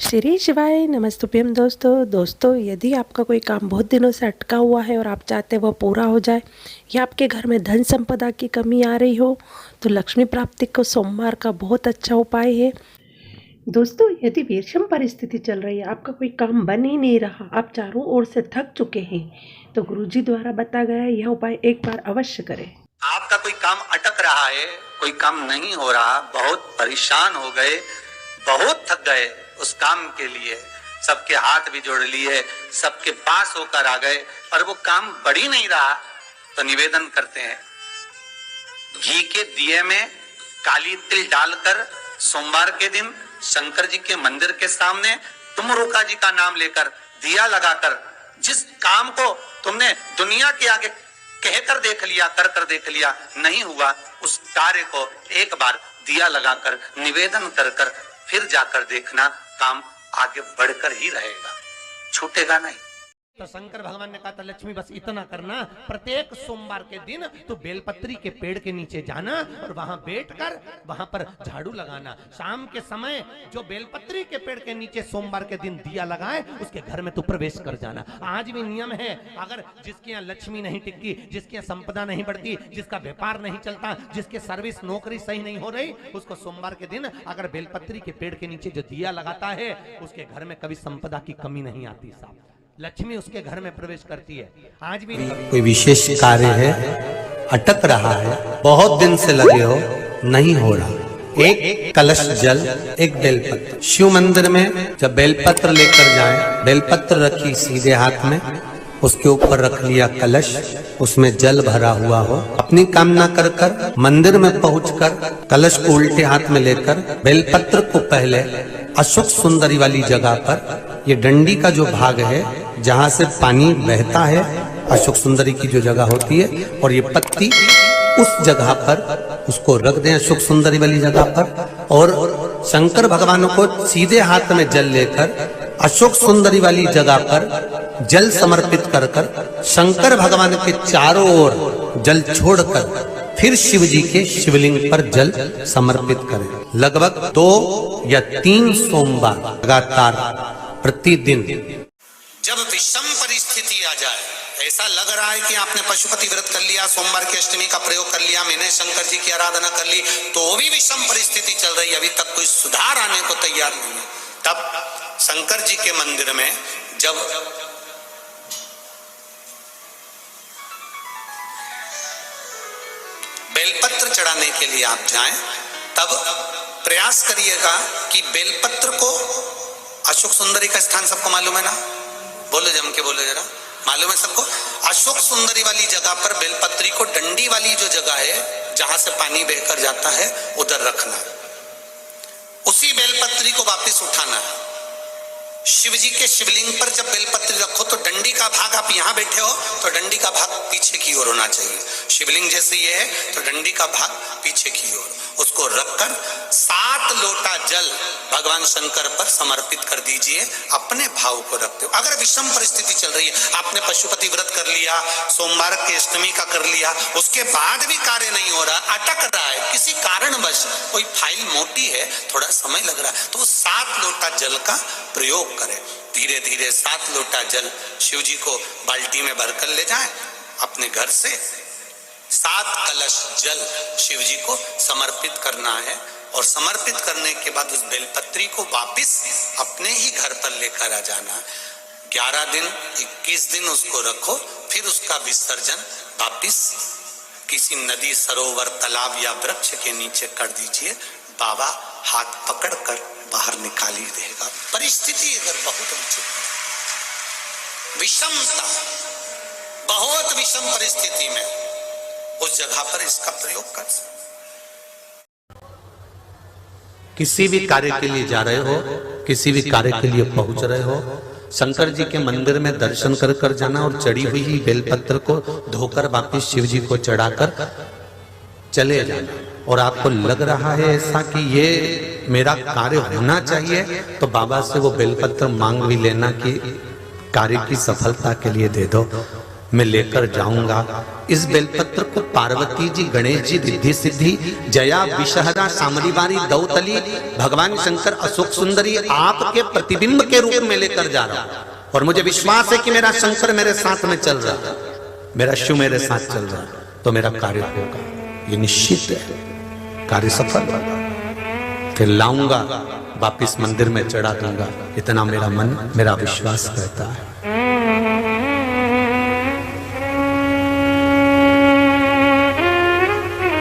श्री शिवाय नमस्तुभ्यम दोस्तों यदि आपका कोई काम बहुत दिनों से अटका हुआ है और आप चाहते हैं वह पूरा हो जाए या आपके घर में धन संपदा की कमी आ रही हो तो लक्ष्मी प्राप्ति को सोमवार का बहुत अच्छा उपाय है। दोस्तों यदि विषम परिस्थिति चल रही है, आपका कोई काम बन ही नहीं रहा, आप चारों ओर से थक चुके हैं, तो गुरुजी द्वारा बताया गया यह उपाय एक बार अवश्य करें। आपका कोई काम अटक रहा है, कोई काम नहीं हो रहा, बहुत परेशान हो गए, बहुत थक गए, उस काम के लिए सबके हाथ भी जोड़ लिए, सबके पास होकर आ गए और वो काम बढ़ ही नहीं रहा, तो निवेदन करते हैं घी के दिए में काली तिल डालकर सोमवार के दिन शंकर जी के मंदिर के सामने तुम रुका जी का नाम लेकर दिया लगाकर जिस काम को तुमने दुनिया के आगे कहकर देख लिया, कर देख लिया, नहीं हुआ, उस कार्य को एक बार दिया लगाकर निवेदन कर फिर जाकर देखना, काम आगे बढ़कर ही रहेगा, छूटेगा नहीं। तो शंकर भगवान ने कहा था लक्ष्मी बस इतना करना, प्रत्येक सोमवार के दिन तो बेलपत्री के पेड़ के नीचे जाना और वहां बैठकर वहां पर झाड़ू लगाना। शाम के समय जो बेलपत्री के पेड़ के नीचे सोमवार के दिन दिया लगाए उसके घर में तो प्रवेश कर जाना। आज भी नियम है, अगर जिसके यहाँ लक्ष्मी नहीं टिकती, जिसके यहाँ संपदा नहीं बढ़ती, जिसका व्यापार नहीं चलता, जिसके सर्विस नौकरी सही नहीं हो रही, उसको सोमवार के दिन अगर बेलपत्री के पेड़ के नीचे जो दिया लगाता है उसके घर में कभी संपदा की कमी नहीं आती साहब, लक्ष्मी उसके घर में प्रवेश करती है। आज भी कोई विशेष कार्य है, अटक रहा है, बहुत दिन से लगे हो, नहीं हो रहा, एक कलश जल, एक बेलपत्र। शिव मंदिर में जब बेलपत्र लेकर जाएं, बेलपत्र रखी सीधे हाथ में, उसके ऊपर रख लिया कलश, उसमें जल भरा हुआ हो, अपनी कामना कर मंदिर में पहुंचकर कलश को उल्टे हाथ में लेकर बेलपत्र को पहले अशोक सुंदरी वाली जगह पर, ये डंडी का जो भाग है जहां से पानी बहता है, अशोक सुंदरी की जो जगह होती है, और ये पत्ती उस जगह पर उसको रख दें, अशोक सुंदरी वाली जगह पर, और शंकर भगवान को सीधे हाथ में जल लेकर अशोक सुंदरी वाली जगह पर जल समर्पित कर शंकर भगवान के चारों ओर जल छोड़कर फिर शिव जी के शिवलिंग पर जल समर्पित करें। लगभग 2 या 3 सोमवार लगातार प्रतिदिन। जब विषम परिस्थिति आ जाए, ऐसा लग रहा है कि आपने पशुपति व्रत कर लिया, सोमवार की अष्टमी का प्रयोग कर लिया, मैंने शंकर जी की आराधना कर ली, तो भी विषम परिस्थिति चल रही है, अभी तक कोई सुधार आने को तैयार नहीं है, तब शंकर जी के मंदिर में जब बेलपत्र चढ़ाने के लिए आप जाएं, तब प्रयास करिएगा कि बेलपत्र को, अशोक सुंदरी का स्थान सबको मालूम है ना, बोलो जम के बोलो जरा, मालूम है सबको, अशोक सुंदरी वाली जगह पर बेलपत्री को डंडी वाली जो जगह है जहां से पानी बहकर जाता है उधर रखना, उसी बेलपत्री को वापस उठाना है। शिव जी के शिवलिंग पर जब बेलपत्री रखो तो डंडी का भाग, आप यहां बैठे हो तो डंडी का भाग पीछे की ओर होना चाहिए, शिवलिंग जैसे ये है तो डंडी का भाग पीछे की ओर, उसको रखकर 7 लोटा जल भगवान शंकर पर समर्पित कर दीजिए, अपने भाव को रखते हो। अगर विषम परिस्थिति चल रही है, आपने पशुपति व्रत कर लिया, सोमवार की अष्टमी का कर लिया, उसके बाद भी कार्य नहीं हो रहा, अटक रहा है, किसी कारणवश कोई फाइल मोटी है, थोड़ा समय लग रहा है, तो 7 लोटा जल का प्रयोग करें। धीरे धीरे 7 लोटा जल शिव जी को बाल्टी में भरकर ले जाएं, अपने घर से 7 कलश जल शिव जी को समर्पित करना है, और समर्पित करने के बाद उस बेलपत्री को वापस अपने ही घर पर लेकर आ जाना। 11 दिन 21 दिन उसको रखो, फिर उसका विसर्जन वापस किसी नदी, सरोवर, तालाब या वृक्ष के नीचे कर दीजिए, बाबा हाथ पकड़कर बाहर निकाल ही देगा। परिस्थिति अगर बहुत विषमता, बहुत विषम परिस्थिति में उस जगह पर इसका प्रयोग कर सकते। किसी भी कार्य के लिए जा रहे हो, किसी भी कार्य के लिए पहुंच रहे हो, शंकर जी के मंदिर में दर्शन कर जाना और चढ़ी हुई बेलपत्र को धोकर वापिस शिव जी को चढ़ाकर चले जाना। और आपको लग रहा है ऐसा कि ये मेरा कार्य होना चाहिए, तो बाबा से वो बेलपत्र मांग भी लेना कि कार्य की सफलता के लिए दे दो। मैं लेकर जाऊंगा। इस बेलपत्र को पार्वती जी, गणेश जी, रिद्धि सिद्धि, जया, विषहरा, सामरीवारी, दौतली, भगवान शंकर, अशोक सुंदरी आपके प्रतिबिंब के रूप में लेकर जा रहा हूं। और मुझे विश्वास है कि मेरा शंकर मेरे साथ में चल रहा है, मेरा शिव मेरे साथ चल रहा है, तो मेरा कार्य होगा, ये निश्चित है, कार्य सफल होगा। फिर लाऊंगा, वापिस मंदिर में चढ़ा दूंगा, इतना मेरा मन, मेरा विश्वास कहता है।